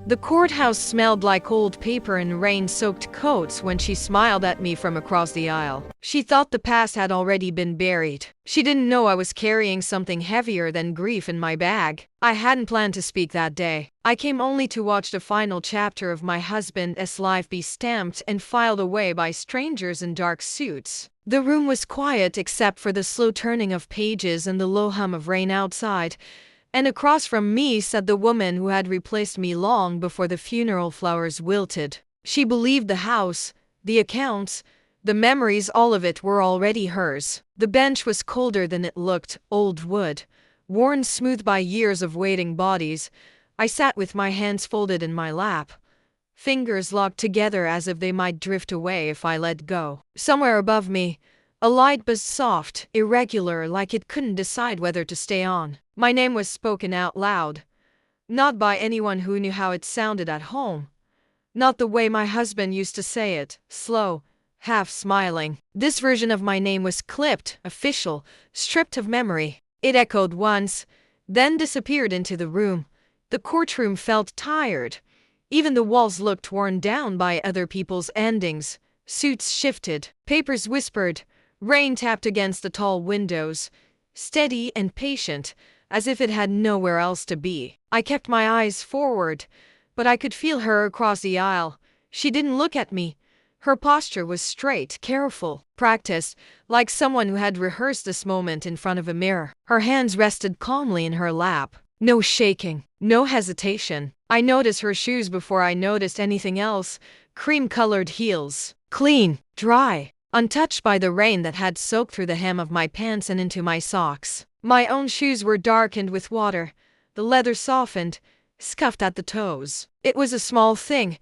The courthouse smelled like old paper and rain-soaked coats when she smiled at me from across the aisle. She thought the past had already been buried. She didn't know I was carrying something heavier than grief in my bag. I hadn't planned to speak that day. I came only to watch the final chapter of my husband's life be stamped and filed away by strangers in dark suits. The room was quiet except for the slow turning of pages and the low hum of rain outside. And across from me sat the woman who had replaced me long before the funeral flowers wilted. She believed the house, the accounts, the memories, all of it were already hers. The bench was colder than it looked, old wood, worn smooth by years of waiting bodies. I sat with my hands folded in my lap, fingers locked together as if they might drift away if I let go. Somewhere above me, a light buzzed soft, irregular, like it couldn't decide whether to stay on. My name was spoken out loud, not by anyone who knew how it sounded at home. Not the way my husband used to say it, slow, half smiling. This version of my name was clipped, official, stripped of memory. It echoed once, then disappeared into the room. The courtroom felt tired. Even the walls looked worn down by other people's endings. Suits shifted, papers whispered, rain tapped against the tall windows, steady and patient, as if it had nowhere else to be. I kept my eyes forward, but I could feel her across the aisle. She didn't look at me. Her posture was straight, careful, practiced, like someone who had rehearsed this moment in front of a mirror. Her hands rested calmly in her lap. No shaking, no hesitation. I noticed her shoes before I noticed anything else. Cream-colored heels. Clean, dry, untouched by the rain that had soaked through the hem of my pants and into my socks. My own shoes were darkened with water, the leather softened, scuffed at the toes. It was a small thing,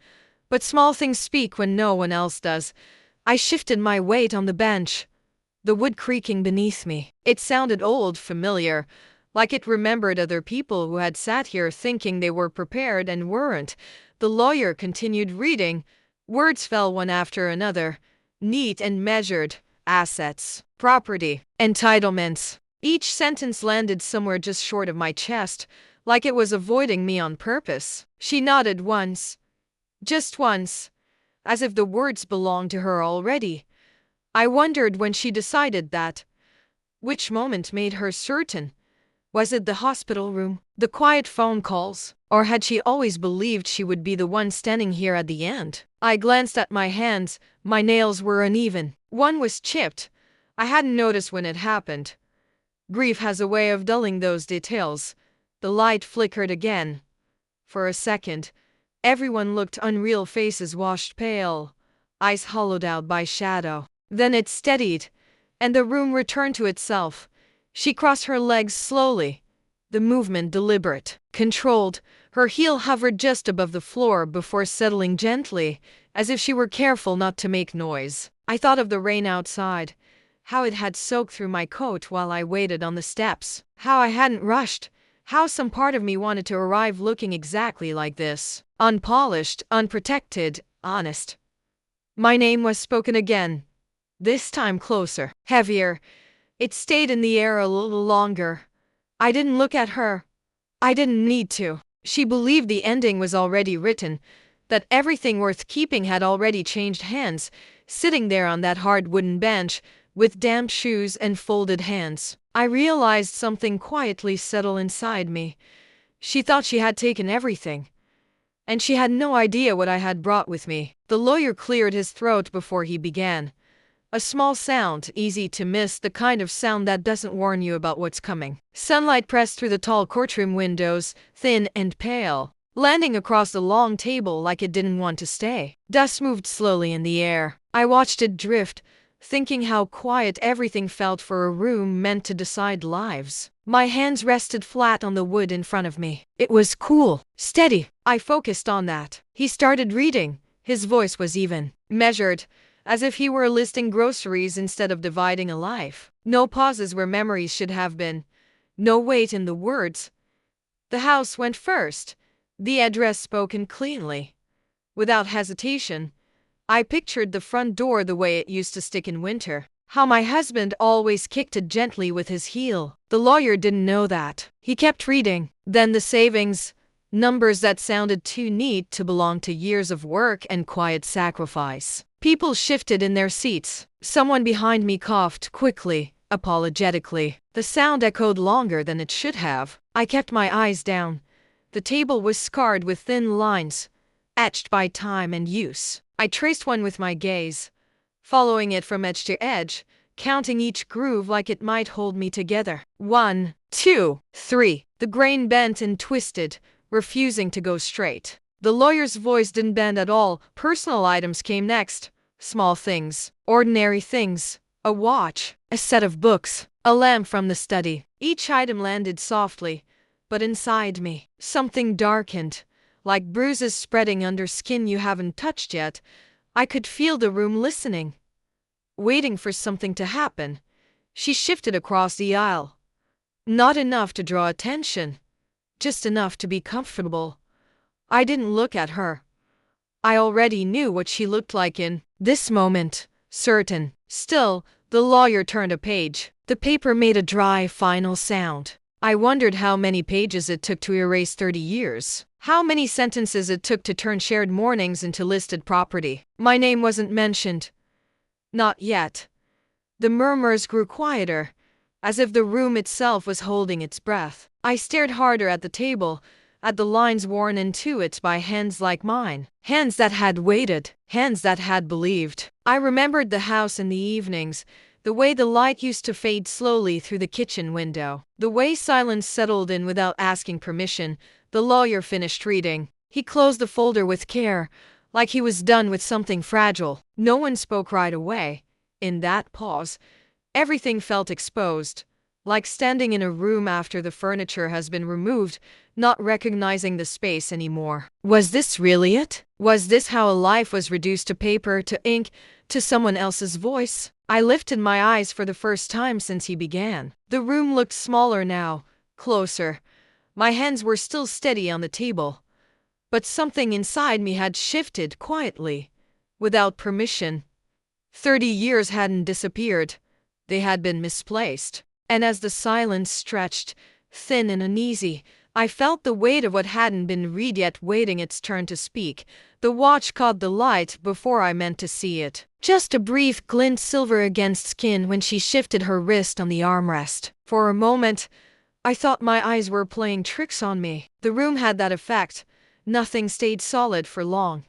but small things speak when no one else does. I shifted my weight on the bench, the wood creaking beneath me. It sounded old, familiar, like it remembered other people who had sat here thinking they were prepared and weren't. The lawyer continued reading. Words fell one after another, neat and measured. Assets, property, entitlements. Each sentence landed somewhere just short of my chest, like it was avoiding me on purpose. She nodded once, just once, as if the words belonged to her already. I wondered when she decided that. Which moment made her certain? Was it the hospital room, the quiet phone calls, or had she always believed she would be the one standing here at the end? I glanced at my hands. My nails were uneven. One was chipped. I hadn't noticed when it happened. Grief has a way of dulling those details. The light flickered again. For a second, everyone looked unreal, faces washed pale, eyes hollowed out by shadow. Then it steadied, and the room returned to itself. She crossed her legs slowly, the movement deliberate, controlled. Her heel hovered just above the floor before settling gently, as if she were careful not to make noise. I thought of the rain outside, how it had soaked through my coat while I waited on the steps, how I hadn't rushed, how some part of me wanted to arrive looking exactly like this, unpolished, unprotected, honest. My name was spoken again, this time closer, heavier. It stayed in the air a little longer. I didn't look at her. I didn't need to. She believed the ending was already written, that everything worth keeping had already changed hands, sitting there on that hard wooden bench, with damp shoes and folded hands. I realized something quietly settle inside me. She thought she had taken everything, and she had no idea what I had brought with me. The lawyer cleared his throat before he began. A small sound, easy to miss, the kind of sound that doesn't warn you about what's coming. Sunlight pressed through the tall courtroom windows, thin and pale, landing across the long table like it didn't want to stay. Dust moved slowly in the air. I watched it drift, thinking how quiet everything felt for a room meant to decide lives. My hands rested flat on the wood in front of me. It was cool, steady. I focused on that. He started reading. His voice was even, measured, as if he were listing groceries instead of dividing a life. No pauses where memories should have been. No weight in the words. The house went first. The address spoken cleanly. Without hesitation, I pictured the front door the way it used to stick in winter. How my husband always kicked it gently with his heel. The lawyer didn't know that. He kept reading. Then the savings, Numbers that sounded too neat to belong to years of work and quiet sacrifice. People shifted in their seats. Someone behind me coughed quickly, apologetically. The sound echoed longer than it should have. I kept my eyes down. The table was scarred with thin lines, etched by time and use. I traced one with my gaze, following it from edge to edge, counting each groove like it might hold me together. 1, 2, 3. The grain bent and twisted, refusing to go straight. The lawyer's voice didn't bend at all. Personal items came next. Small things, ordinary things. A watch, a set of books, a lamp from the study. Each item landed softly, but inside me, something darkened, like bruises spreading under skin you haven't touched yet. I could feel the room listening, waiting for something to happen. She shifted across the aisle. Not enough to draw attention, just enough to be comfortable. I didn't look at her. I already knew what she looked like in this moment, certain. Still, the lawyer turned a page. The paper made a dry, final sound. I wondered how many pages it took to erase 30 years. How many sentences it took to turn shared mornings into listed property. My name wasn't mentioned. Not yet. The murmurs grew quieter, as if the room itself was holding its breath. I stared harder at the table, at the lines worn into it by hands like mine. Hands that had waited, hands that had believed. I remembered the house in the evenings, the way the light used to fade slowly through the kitchen window, the way silence settled in without asking permission. The lawyer finished reading. He closed the folder with care, like he was done with something fragile. No one spoke right away. In that pause, everything felt exposed, like standing in a room after the furniture has been removed, not recognizing the space anymore. Was this really it? Was this how a life was reduced to paper, to ink, to someone else's voice? I lifted my eyes for the first time since he began. The room looked smaller now, closer. My hands were still steady on the table, but something inside me had shifted quietly, without permission. 30 years hadn't disappeared. They had been misplaced. And as the silence stretched, thin and uneasy, I felt the weight of what hadn't been read yet waiting its turn to speak. The watch caught the light before I meant to see it. Just a brief glint, silver against skin, when she shifted her wrist on the armrest. For a moment, I thought my eyes were playing tricks on me. The room had that effect. Nothing stayed solid for long.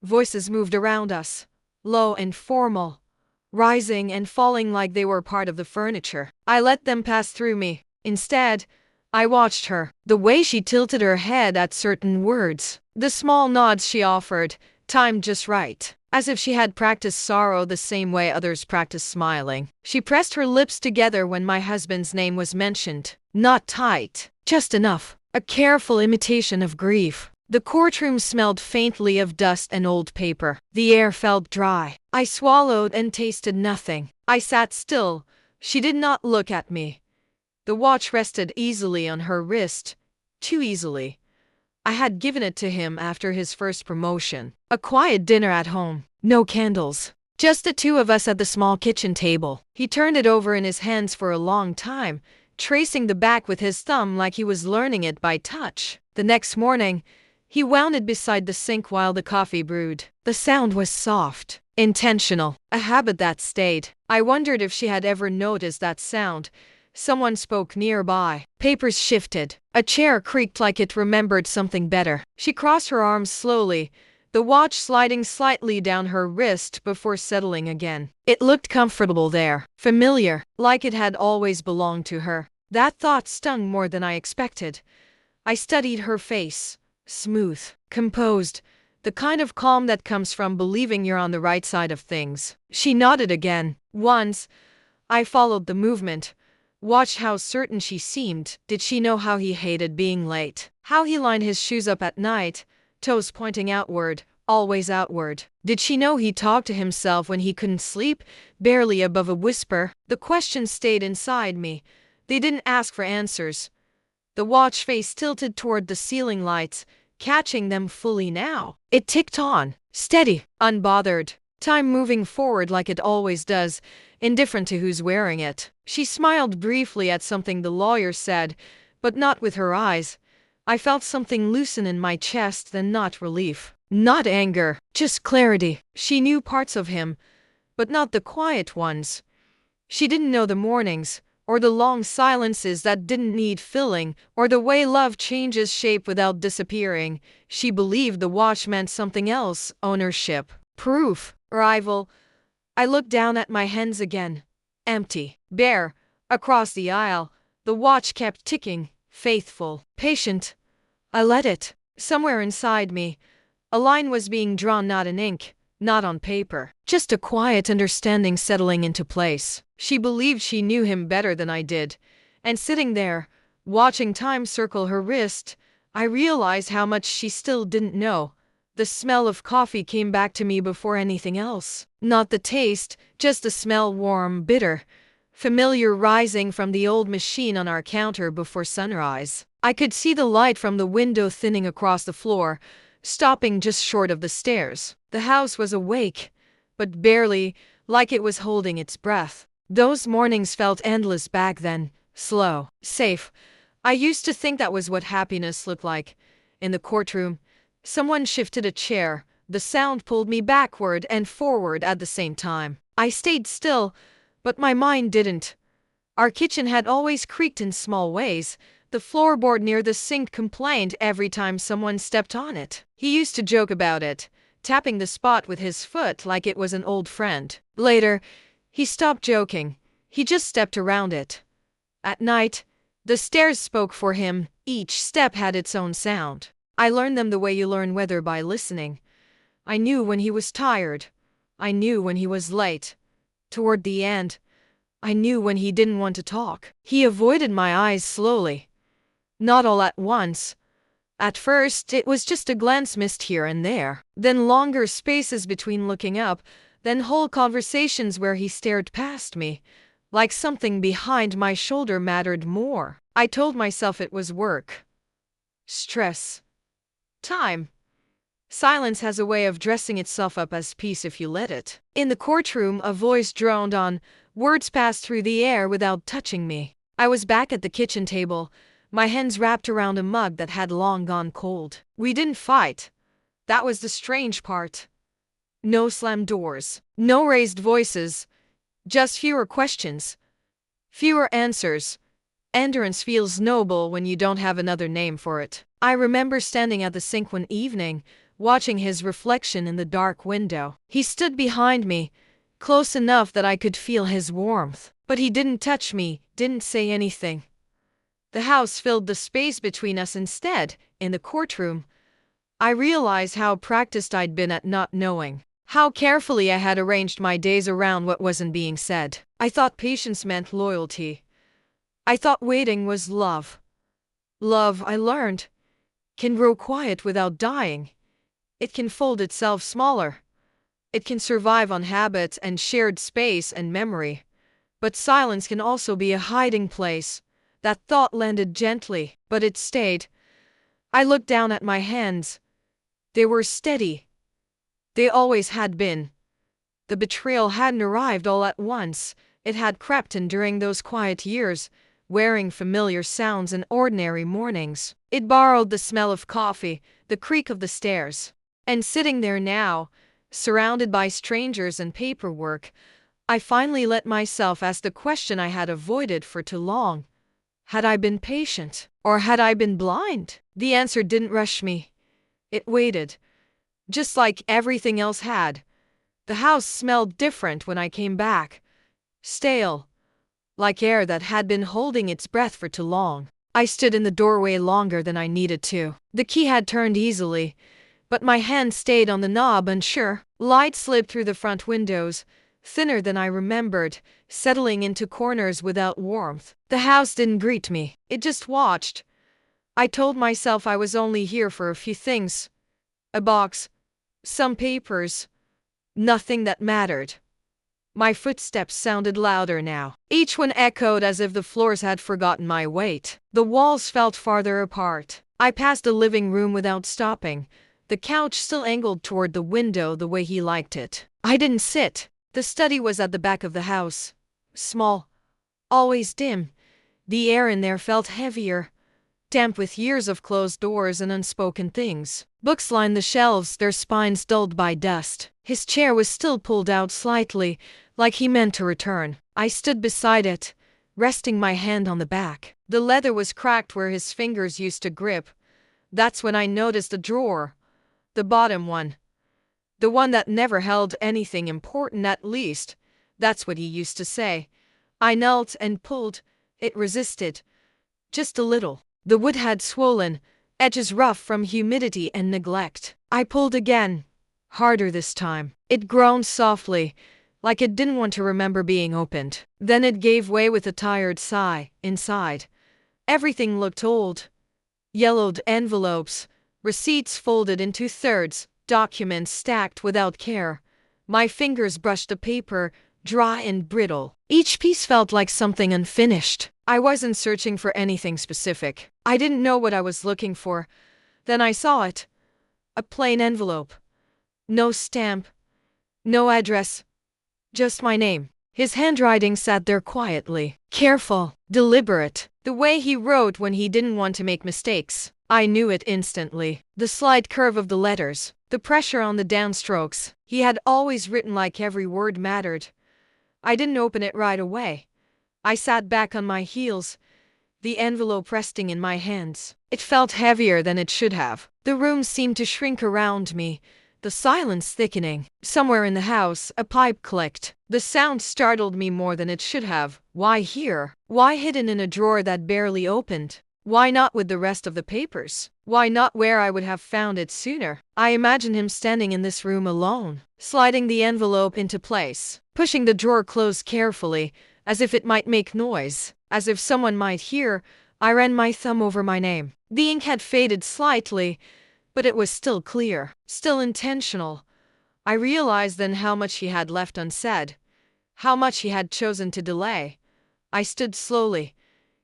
Voices moved around us, low and formal, rising and falling like they were part of the furniture. I let them pass through me. Instead, I watched her, the way she tilted her head at certain words, the small nods she offered, timed just right, as if she had practiced sorrow the same way others practice smiling. She pressed her lips together when my husband's name was mentioned. Not tight, just enough, a careful imitation of grief. The courtroom smelled faintly of dust and old paper. The air felt dry. I swallowed and tasted nothing. I sat still. She did not look at me. The watch rested easily on her wrist, too easily. I had given it to him after his first promotion. A quiet dinner at home. No candles. Just the two of us at the small kitchen table. He turned it over in his hands for a long time, tracing the back with his thumb like he was learning it by touch. The next morning, he wound it beside the sink while the coffee brewed. The sound was soft, intentional, a habit that stayed. I wondered if she had ever noticed that sound. Someone spoke nearby. Papers shifted. A chair creaked like it remembered something better. She crossed her arms slowly, the watch sliding slightly down her wrist before settling again. It looked comfortable there, familiar, like it had always belonged to her. That thought stung more than I expected. I studied her face. Smooth, composed, the kind of calm that comes from believing you're on the right side of things. She nodded again. Once, I followed the movement. Watched how certain she seemed. Did she know how he hated being late? How he lined his shoes up at night, toes pointing outward, always outward? Did she know he talked to himself when he couldn't sleep, barely above a whisper? The questions stayed inside me. They didn't ask for answers. The watch face tilted toward the ceiling lights, catching them fully now. It ticked on, steady, unbothered. Time moving forward like it always does, indifferent to who's wearing it. She smiled briefly at something the lawyer said, but not with her eyes. I felt something loosen in my chest, then not relief. Not anger, just clarity. She knew parts of him, but not the quiet ones. She didn't know the mornings, or the long silences that didn't need filling, or the way love changes shape without disappearing. She believed the watch meant something else: ownership, proof, arrival. I looked down at my hands again. Empty, bare. Across the aisle, the watch kept ticking, faithful, patient. I let it. Somewhere inside me, a line was being drawn, not in ink, not on paper, just a quiet understanding settling into place. She believed she knew him better than I did, and sitting there, watching time circle her wrist, I realized how much she still didn't know. The smell of coffee came back to me before anything else. Not the taste, just the smell, warm, bitter, familiar, rising from the old machine on our counter before sunrise. I could see the light from the window thinning across the floor, stopping just short of the stairs. The house was awake, but barely, like it was holding its breath. Those mornings felt endless back then, slow, safe. I used to think that was what happiness looked like. In the courtroom, someone shifted a chair. The sound pulled me backward and forward at the same time. I stayed still, but my mind didn't. Our kitchen had always creaked in small ways. The floorboard near the sink complained every time someone stepped on it. He used to joke about it, tapping the spot with his foot like it was an old friend. Later, he stopped joking. He just stepped around it. At night, the stairs spoke for him. Each step had its own sound. I learned them the way you learn weather, by listening. I knew when he was tired. I knew when he was late. Toward the end, I knew when he didn't want to talk. He avoided my eyes slowly. Not all at once. At first, it was just a glance missed here and there, then longer spaces between looking up, then whole conversations where he stared past me, like something behind my shoulder mattered more. I told myself it was work, stress, time. Silence has a way of dressing itself up as peace if you let it. In the courtroom, a voice droned on. Words passed through the air without touching me. I was back at the kitchen table, my hands wrapped around a mug that had long gone cold. We didn't fight. That was the strange part. No slammed doors, no raised voices, just fewer questions, fewer answers. Endurance feels noble when you don't have another name for it. I remember standing at the sink one evening, watching his reflection in the dark window. He stood behind me, close enough that I could feel his warmth. But he didn't touch me, didn't say anything. The house filled the space between us instead. In the courtroom, I realized how practiced I'd been at not knowing, how carefully I had arranged my days around what wasn't being said. I thought patience meant loyalty. I thought waiting was love. Love, I learned, can grow quiet without dying. It can fold itself smaller. It can survive on habit and shared space and memory. But silence can also be a hiding place. That thought landed gently, but it stayed. I looked down at my hands. They were steady. They always had been. The betrayal hadn't arrived all at once. It had crept in during those quiet years, wearing familiar sounds in ordinary mornings. It borrowed the smell of coffee, the creak of the stairs. And sitting there now, surrounded by strangers and paperwork, I finally let myself ask the question I had avoided for too long. Had I been patient? Or had I been blind? The answer didn't rush me. It waited. Just like everything else had. The house smelled different when I came back. Stale. Like air that had been holding its breath for too long. I stood in the doorway longer than I needed to. The key had turned easily, but my hand stayed on the knob, unsure. Light slipped through the front windows, thinner than I remembered, settling into corners without warmth. The house didn't greet me. It just watched. I told myself I was only here for a few things. A box. Some papers. Nothing that mattered. My footsteps sounded louder now. Each one echoed as if the floors had forgotten my weight. The walls felt farther apart. I passed the living room without stopping. The couch still angled toward the window the way he liked it. I didn't sit. The study was at the back of the house. Small. Always dim. The air in there felt heavier. damp with years of closed doors and unspoken things. Books lined the shelves, their spines dulled by dust. His chair was still pulled out slightly, like he meant to return. I stood beside it, resting my hand on the back. The leather was cracked where his fingers used to grip. That's when I noticed a drawer. The bottom one. The one that never held anything important, at least. That's what he used to say. I knelt and pulled. It resisted. Just a little. The wood had swollen, edges rough from humidity and neglect. I pulled again. Harder this time. It groaned softly, like it didn't want to remember being opened. Then it gave way with a tired sigh. Inside, everything looked old. Yellowed envelopes, receipts folded into thirds, documents stacked without care. My fingers brushed the paper, dry and brittle. Each piece felt like something unfinished. I wasn't searching for anything specific. I didn't know what I was looking for. Then I saw it. A plain envelope. No stamp. No address. Just my name. His handwriting sat there quietly, careful, deliberate, the way he wrote when he didn't want to make mistakes. I knew it instantly. The slight curve of the letters, the pressure on the downstrokes. He had always written like every word mattered. I didn't open it right away. I sat back on my heels, the envelope resting in my hands. It felt heavier than it should have. The room seemed to shrink around me, the silence thickening. Somewhere in the house, a pipe clicked. The sound startled me more than it should have. Why here? Why hidden in a drawer that barely opened? Why not with the rest of the papers? Why not where I would have found it sooner? I imagined him standing in this room alone, sliding the envelope into place, pushing the drawer closed carefully, as if it might make noise, as if someone might hear. I ran my thumb over my name. The ink had faded slightly, but it was still clear, still intentional. I realized then how much he had left unsaid, how much he had chosen to delay. I stood slowly,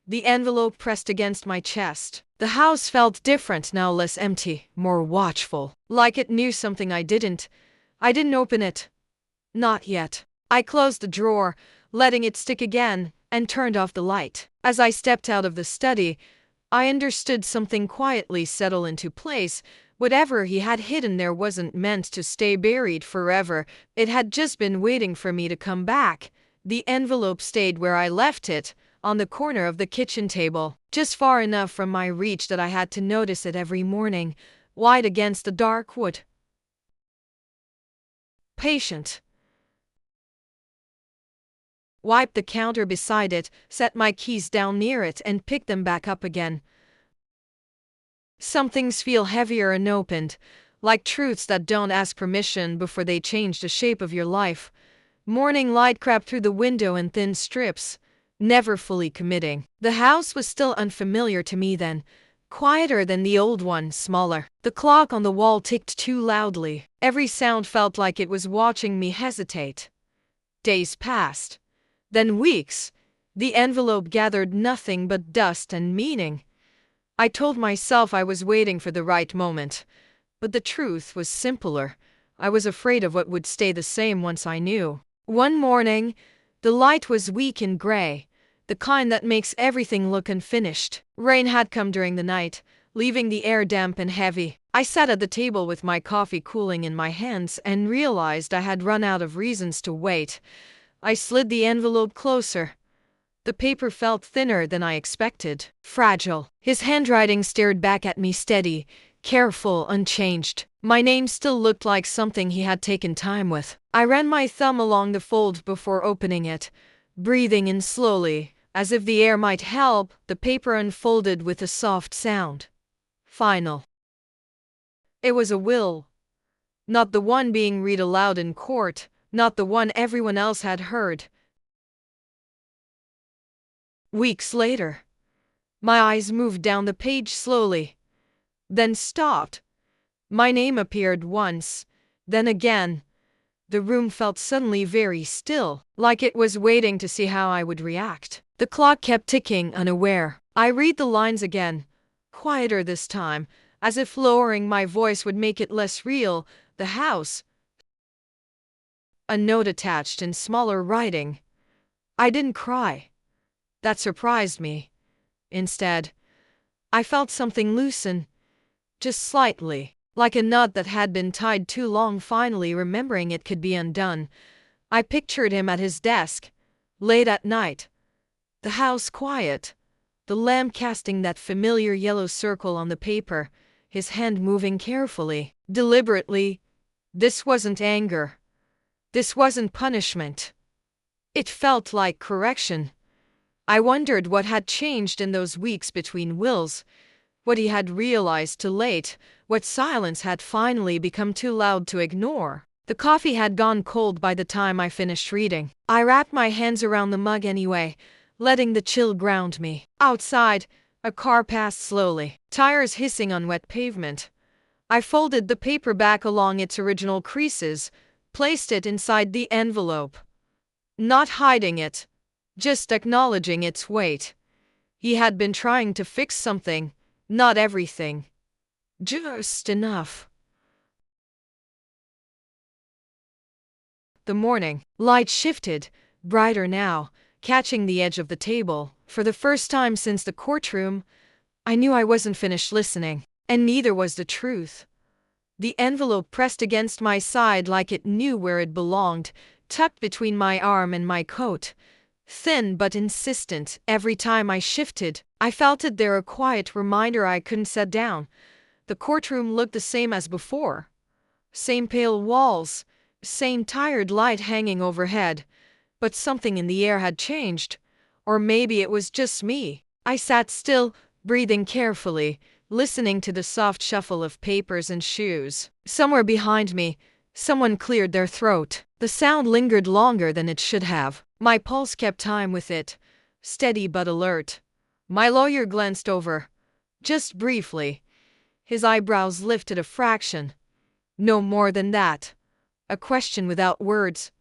the envelope pressed against my chest. The house felt different now, less empty, more watchful, like it knew something I didn't. I didn't open it. Not yet. I closed the drawer, letting it stick again, and turned off the light. As I stepped out of the study, I understood something quietly settle into place. Whatever he had hidden there wasn't meant to stay buried forever. It had just been waiting for me to come back. The envelope stayed where I left it, on the corner of the kitchen table, just far enough from my reach that I had to notice it every morning, white against the dark wood. Patient. Wiped the counter beside it, set my keys down near it, and picked them back up again. Some things feel heavier unopened, like truths that don't ask permission before they change the shape of your life. Morning light crept through the window in thin strips, never fully committing. The house was still unfamiliar to me then, quieter than the old one, smaller. The clock on the wall ticked too loudly. Every sound felt like it was watching me hesitate. Days passed. Then weeks. The envelope gathered nothing but dust and meaning. I told myself I was waiting for the right moment, but the truth was simpler. I was afraid of what would stay the same once I knew. One morning, the light was weak and gray, the kind that makes everything look unfinished. Rain had come during the night, leaving the air damp and heavy. I sat at the table with my coffee cooling in my hands and realized I had run out of reasons to wait. I slid the envelope closer. The paper felt thinner than I expected, fragile. His handwriting stared back at me steady, careful, unchanged. My name still looked like something he had taken time with. I ran my thumb along the fold before opening it, breathing in slowly, as if the air might help. The paper unfolded with a soft sound. Final. It was a will. Not the one being read aloud in court, not the one everyone else had heard. Weeks later, my eyes moved down the page slowly, then stopped. My name appeared once, then again. The room felt suddenly very still, like it was waiting to see how I would react. The clock kept ticking, unaware. I read the lines again, quieter this time, as if lowering my voice would make it less real. The house. A note attached in smaller writing. I didn't cry. That surprised me. Instead, I felt something loosen, just slightly, like a knot that had been tied too long. Finally remembering it could be undone, I pictured him at his desk, late at night, the house quiet, the lamp casting that familiar yellow circle on the paper, his hand moving carefully, deliberately. This wasn't anger. This wasn't punishment. It felt like correction. I wondered what had changed in those weeks between wills, what he had realized too late, what silence had finally become too loud to ignore. The coffee had gone cold by the time I finished reading. I wrapped my hands around the mug anyway, letting the chill ground me. Outside, a car passed slowly, tires hissing on wet pavement. I folded the paper back along its original creases, placed it inside the envelope. Not hiding it, just acknowledging its weight. He had been trying to fix something, not everything. Just enough. The morning light shifted, brighter now, catching the edge of the table. For the first time since the courtroom, I knew I wasn't finished listening, and neither was the truth. The envelope pressed against my side like it knew where it belonged, tucked between my arm and my coat. Thin but insistent. Every time I shifted, I felt it there, a quiet reminder I couldn't set down. The courtroom looked the same as before. Same pale walls, same tired light hanging overhead. But something in the air had changed. Or maybe it was just me. I sat still, breathing carefully, listening to the soft shuffle of papers and shoes. Somewhere behind me, someone cleared their throat. The sound lingered longer than it should have. My pulse kept time with it, steady but alert. My lawyer glanced over, just briefly. His eyebrows lifted a fraction. No more than that. A question without words.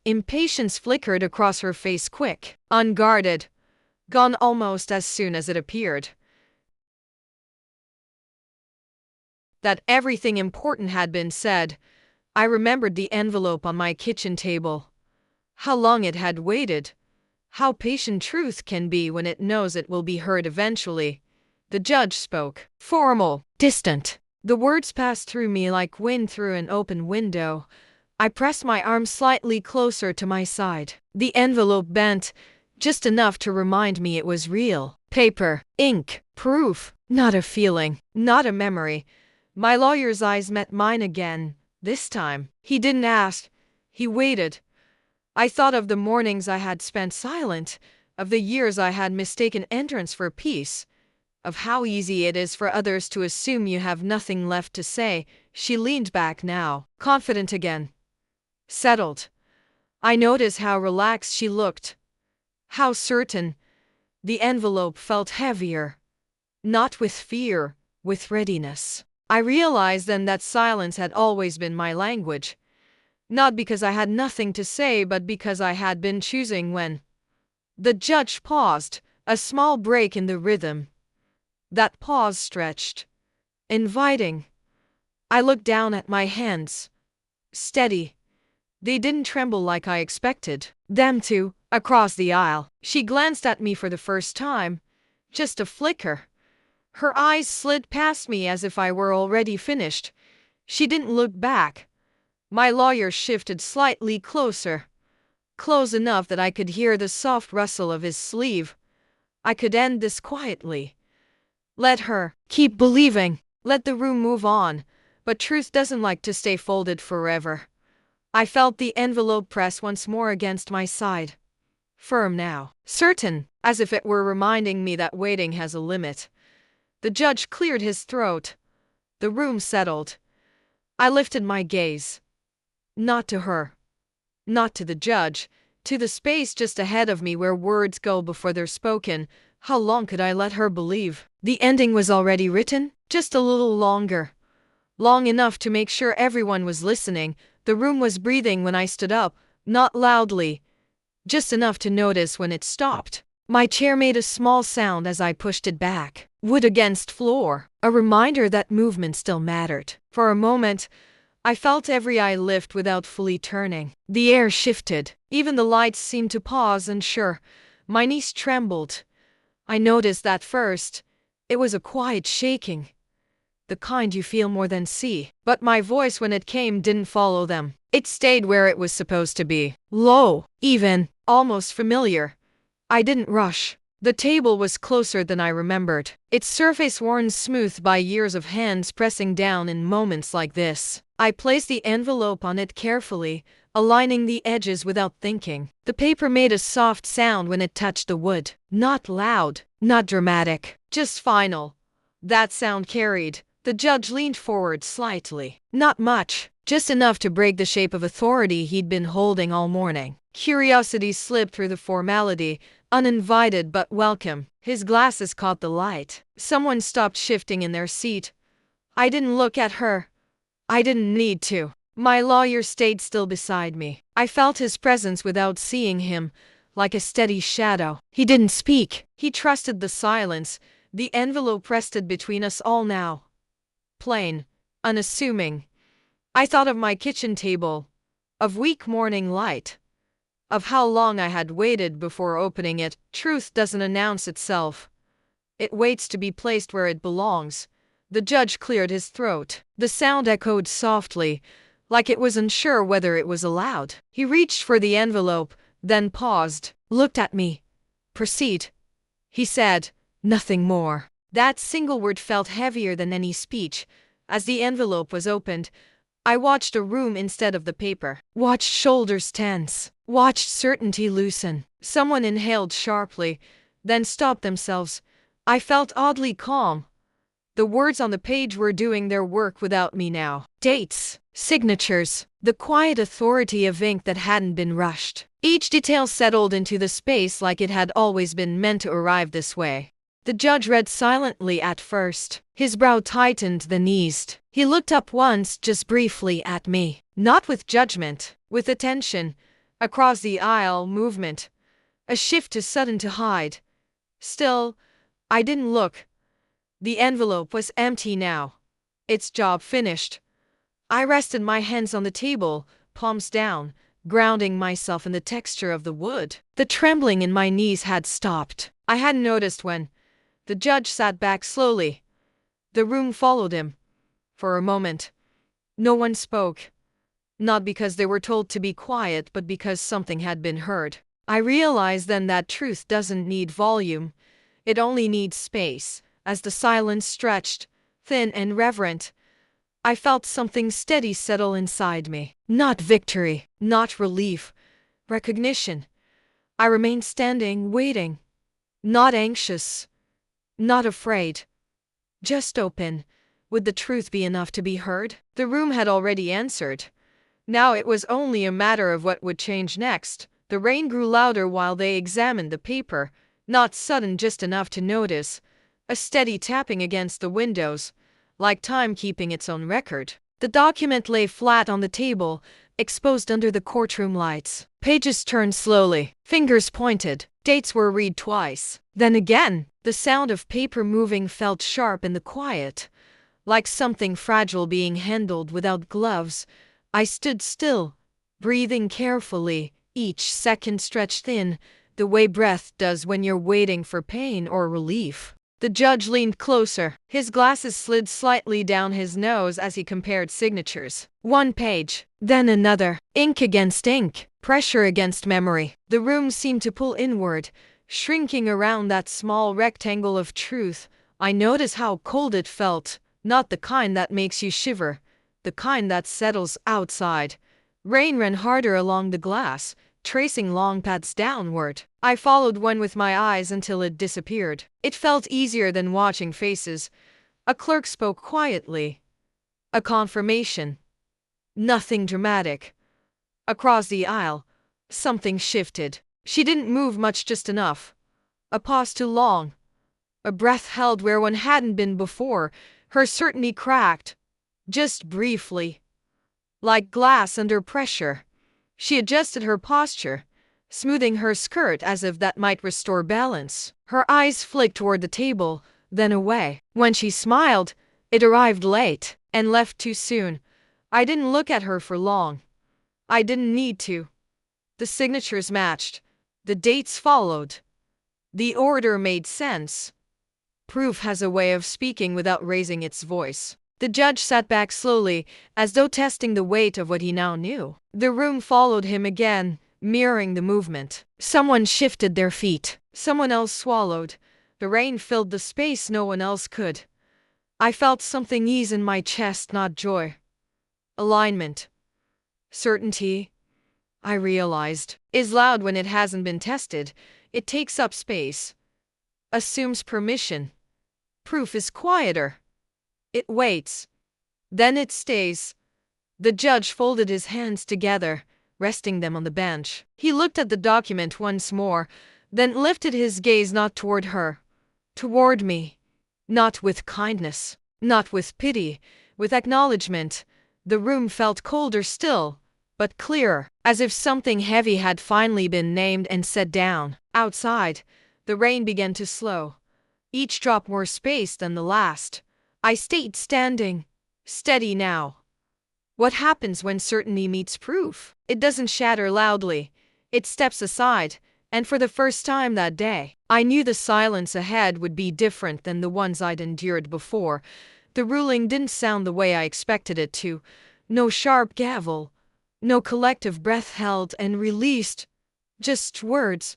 Impatience flickered across her face, quick, unguarded, gone almost as soon as it appeared. That everything important had been said. I remembered the envelope on my kitchen table. How long it had waited. How patient truth can be when it knows it will be heard eventually. The judge spoke. Formal, distant. The words passed through me like wind through an open window. I pressed my arm slightly closer to my side. The envelope bent, just enough to remind me it was real. Paper, ink, proof, not a feeling, not a memory. My lawyer's eyes met mine again. This time, he didn't ask. He waited. I thought of the mornings I had spent silent, of the years I had mistaken entrance for peace, of how easy it is for others to assume you have nothing left to say. She leaned back now, confident again. Settled. I noticed how relaxed she looked. How certain. The envelope felt heavier. Not with fear, with readiness. I realized then that silence had always been my language. Not because I had nothing to say, but because I had been choosing when. The judge paused, a small break in the rhythm. That pause stretched. Inviting. I looked down at my hands. Steady. They didn't tremble like I expected them to. Across the aisle, she glanced at me for the first time. Just a flicker. Her eyes slid past me as if I were already finished. She didn't look back. My lawyer shifted slightly closer. Close enough that I could hear the soft rustle of his sleeve. I could end this quietly. Let her keep believing. Let the room move on. But truth doesn't like to stay folded forever. I felt the envelope press once more against my side. Firm now. Certain, as if it were reminding me that waiting has a limit. The judge cleared his throat. The room settled. I lifted my gaze. Not to her. Not to the judge. To the space just ahead of me where words go before they're spoken. How long could I let her believe the ending was already written? Just a little longer. Long enough to make sure everyone was listening. The room was breathing when I stood up, not loudly. Just enough to notice when it stopped. My chair made a small sound as I pushed it back. Wood against floor. A reminder that movement still mattered. For a moment, I felt every eye lift without fully turning. The air shifted. Even the lights seemed to pause, and sure, my knees trembled. I noticed that first. It was a quiet shaking. The kind you feel more than see. But my voice, when it came, didn't follow them. It stayed where it was supposed to be. Low, even, almost familiar. I didn't rush. The table was closer than I remembered, its surface worn smooth by years of hands pressing down in moments like this. I placed the envelope on it carefully, aligning the edges without thinking. The paper made a soft sound when it touched the wood. Not loud, not dramatic, just final. That sound carried. The judge leaned forward slightly. Not much, just enough to break the shape of authority he'd been holding all morning. Curiosity slipped through the formality, uninvited but welcome. His glasses caught the light. Someone stopped shifting in their seat. I didn't look at her. I didn't need to. My lawyer stayed still beside me. I felt his presence without seeing him, like a steady shadow. He didn't speak. He trusted the silence. The envelope rested between us all now. Plain, unassuming. I thought of my kitchen table, of weak morning light, of how long I had waited before opening it. Truth doesn't announce itself. It waits to be placed where it belongs. The judge cleared his throat. The sound echoed softly, like it was unsure whether it was allowed. He reached for the envelope, then paused, looked at me. "Proceed," he said, nothing more. That single word felt heavier than any speech. As the envelope was opened, I watched a room instead of the paper. Watched shoulders tense. Watched certainty loosen. Someone inhaled sharply, then stopped themselves. I felt oddly calm. The words on the page were doing their work without me now. Dates, signatures, the quiet authority of ink that hadn't been rushed. Each detail settled into the space like it had always been meant to arrive this way. The judge read silently at first. His brow tightened, then eased. He looked up once, just briefly, at me. Not with judgment, with attention. Across the aisle, movement. A shift too sudden to hide. Still, I didn't look. The envelope was empty now. Its job finished. I rested my hands on the table, palms down, grounding myself in the texture of the wood. The trembling in my knees had stopped. I hadn't noticed when. The judge sat back slowly. The room followed him. For a moment, no one spoke. Not because they were told to be quiet, but because something had been heard. I realized then that truth doesn't need volume. It only needs space. As the silence stretched, thin and reverent, I felt something steady settle inside me. Not victory, not relief, recognition. I remained standing, waiting. Not anxious. Not afraid. Just open. Would the truth be enough to be heard? The room had already answered. Now it was only a matter of what would change next. The rain grew louder while they examined the paper, not sudden, just enough to notice. A steady tapping against the windows, like time keeping its own record. The document lay flat on the table, exposed under the courtroom lights. Pages turned slowly. Fingers pointed. Dates were read twice. Then again. The sound of paper moving felt sharp in the quiet, like something fragile being handled without gloves. I stood still, breathing carefully, each second stretched thin, the way breath does when you're waiting for pain or relief. The judge leaned closer. His glasses slid slightly down his nose as he compared signatures. One page, then another. Ink against ink, pressure against memory. The room seemed to pull inward, shrinking around that small rectangle of truth. I noticed how cold it felt, not the kind that makes you shiver, the kind that settles outside. Rain ran harder along the glass, tracing long paths downward. I followed one with my eyes until it disappeared. It felt easier than watching faces. A clerk spoke quietly. A confirmation. Nothing dramatic. Across the aisle, something shifted. She didn't move much, just enough. A pause too long. A breath held where one hadn't been before. Her certainty cracked. Just briefly. Like glass under pressure. She adjusted her posture. smoothing her skirt as if that might restore balance. Her eyes flicked toward the table, then away. When she smiled, it arrived late and left too soon. I didn't look at her for long. I didn't need to. The signatures matched. The dates followed. The order made sense. Proof has a way of speaking without raising its voice. The judge sat back slowly, as though testing the weight of what he now knew. The room followed him again, mirroring the movement. Someone shifted their feet. Someone else swallowed. The rain filled the space no one else could. I felt something ease in my chest, not joy. Alignment. Certainty, I realized, is loud when it hasn't been tested. It takes up space. Assumes permission. Proof is quieter. It waits. Then it stays. The judge folded his hands together, resting them on the bench. He looked at the document once more, then lifted his gaze not toward her, toward me. Not with kindness, not with pity, with acknowledgement. The room felt colder still, but clearer, as if something heavy had finally been named and set down. Outside, the rain began to slow, each drop more spaced than the last. I stayed standing, steady now. What happens when certainty meets proof? It doesn't shatter loudly. It steps aside, and for the first time that day, I knew the silence ahead would be different than the ones I'd endured before. The ruling didn't sound the way I expected it to. No sharp gavel, no collective breath held and released. Just words.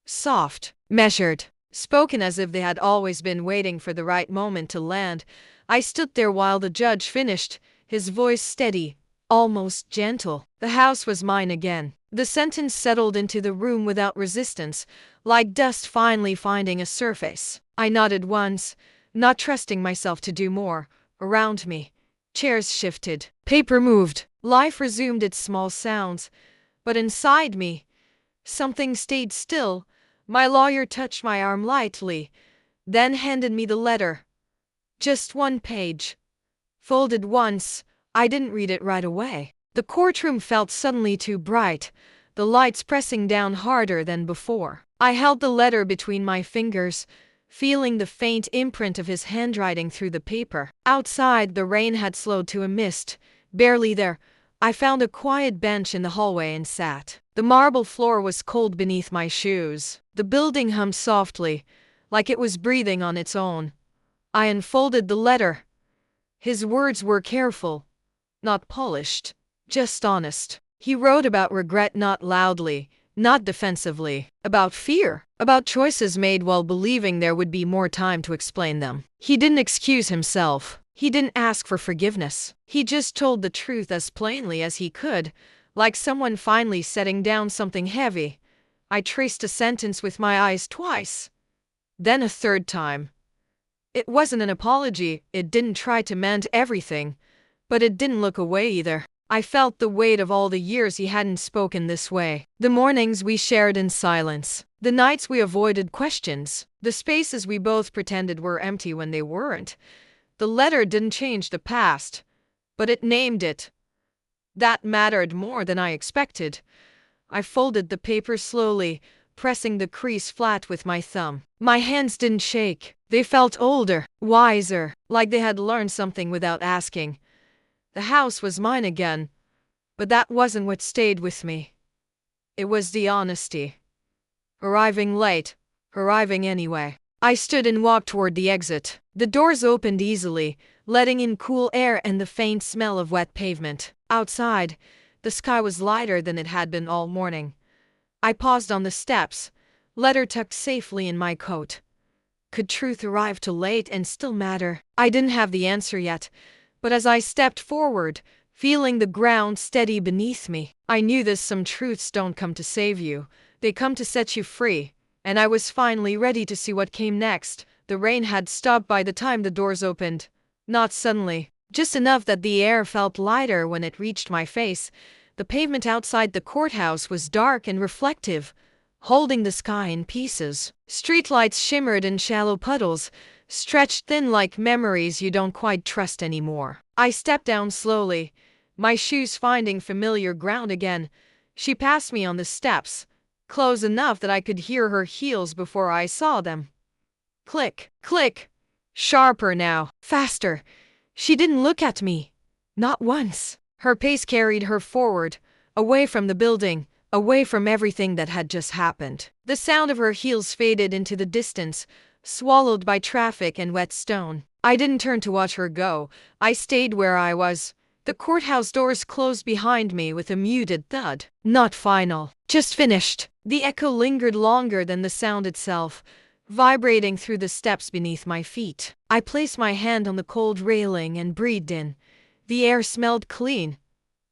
Soft, measured, spoken as if they had always been waiting for the right moment to land. I stood there while the judge finished, his voice steady, almost gentle. The house was mine again. The sentence settled into the room without resistance, like dust finally finding a surface. I nodded once, not trusting myself to do more. Around me, chairs shifted, paper moved, life resumed its small sounds. But inside me, something stayed still. My lawyer touched my arm lightly, then handed me the letter. Just one page. Folded once, I didn't read it right away. The courtroom felt suddenly too bright, the lights pressing down harder than before. I held the letter between my fingers, feeling the faint imprint of his handwriting through the paper. Outside, the rain had slowed to a mist, barely there. I found a quiet bench in the hallway and sat. The marble floor was cold beneath my shoes. The building hummed softly, like it was breathing on its own. I unfolded the letter. His words were careful, not polished, just honest. He wrote about regret, not loudly, not defensively, about fear, about choices made while believing there would be more time to explain them. He didn't excuse himself. He didn't ask for forgiveness. He just told the truth as plainly as he could, like someone finally setting down something heavy. I traced a sentence with my eyes twice, then a third time. It wasn't an apology, it didn't try to mend everything, but it didn't look away either. I felt the weight of all the years he hadn't spoken this way. The mornings we shared in silence, the nights we avoided questions, the spaces we both pretended were empty when they weren't. The letter didn't change the past, but it named it. That mattered more than I expected. I folded the paper slowly, pressing the crease flat with my thumb. My hands didn't shake. They felt older, wiser, like they had learned something without asking. The house was mine again, but that wasn't what stayed with me. It was the honesty. Arriving late, arriving anyway. I stood and walked toward the exit. The doors opened easily, letting in cool air and the faint smell of wet pavement. Outside, the sky was lighter than it had been all morning. I paused on the steps, letter tucked safely in my coat. Could truth arrive too late and still matter? I didn't have the answer yet, but as I stepped forward, feeling the ground steady beneath me, I knew this: some truths don't come to save you, they come to set you free. And I was finally ready to see what came next. The rain had stopped by the time the doors opened. Not suddenly, just enough that the air felt lighter when it reached my face. The pavement outside the courthouse was dark and reflective, holding the sky in pieces. Streetlights shimmered in shallow puddles, stretched thin like memories you don't quite trust anymore. I stepped down slowly, my shoes finding familiar ground again. She passed me on the steps, close enough that I could hear her heels before I saw them. Click, click. Sharper now, faster. She didn't look at me. Not once. Her pace carried her forward, away from the building, away from everything that had just happened. The sound of her heels faded into the distance, swallowed by traffic and wet stone. I didn't turn to watch her go. I stayed where I was. The courthouse doors closed behind me with a muted thud. Not final. Just finished. The echo lingered longer than the sound itself, vibrating through the steps beneath my feet. I placed my hand on the cold railing and breathed in. The air smelled clean,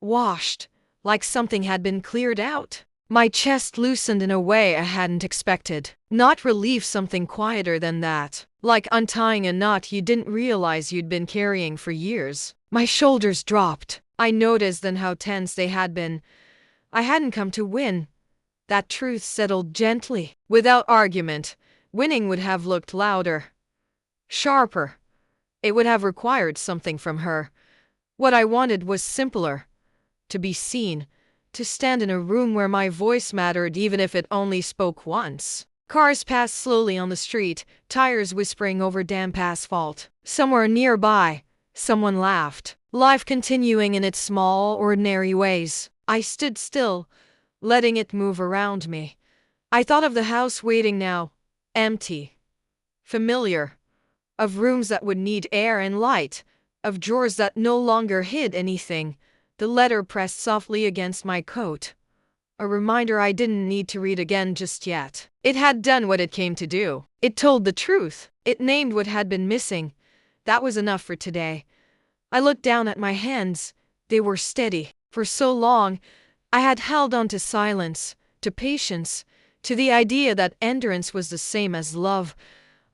washed, like something had been cleared out. My chest loosened in a way I hadn't expected. Not relief, something quieter than that. Like untying a knot you didn't realize you'd been carrying for years. My shoulders dropped. I noticed then how tense they had been. I hadn't come to win. That truth settled gently. Without argument, winning would have looked louder, sharper. It would have required something from her. What I wanted was simpler. To be seen. To stand in a room where my voice mattered even if it only spoke once. Cars passed slowly on the street, tires whispering over damp asphalt. Somewhere nearby, someone laughed. Life continuing in its small, ordinary ways. I stood still, letting it move around me. I thought of the house waiting now, empty, familiar, of rooms that would need air and light, of drawers that no longer hid anything. The letter pressed softly against my coat. A reminder I didn't need to read again just yet. It had done what it came to do. It told the truth. It named what had been missing. That was enough for today. I looked down at my hands. They were steady. For so long, I had held on to silence, to patience, to the idea that endurance was the same as love.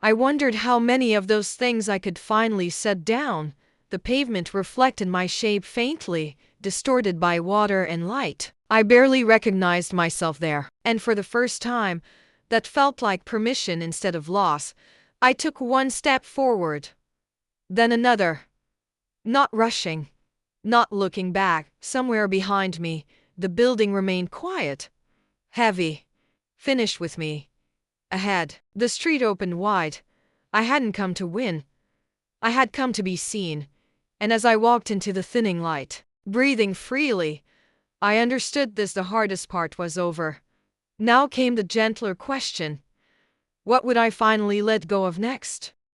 I wondered how many of those things I could finally set down. The pavement reflected my shape faintly, distorted by water and light. I barely recognized myself there, and for the first time, that felt like permission instead of loss. I took one step forward, then another. Not rushing, not looking back. Somewhere behind me, the building remained quiet, heavy, finished with me. Ahead, the street opened wide. I hadn't come to win. I had come to be seen. And as I walked into the thinning light, breathing freely, I understood the hardest part was over. Now came the gentler question. What would I finally let go of next?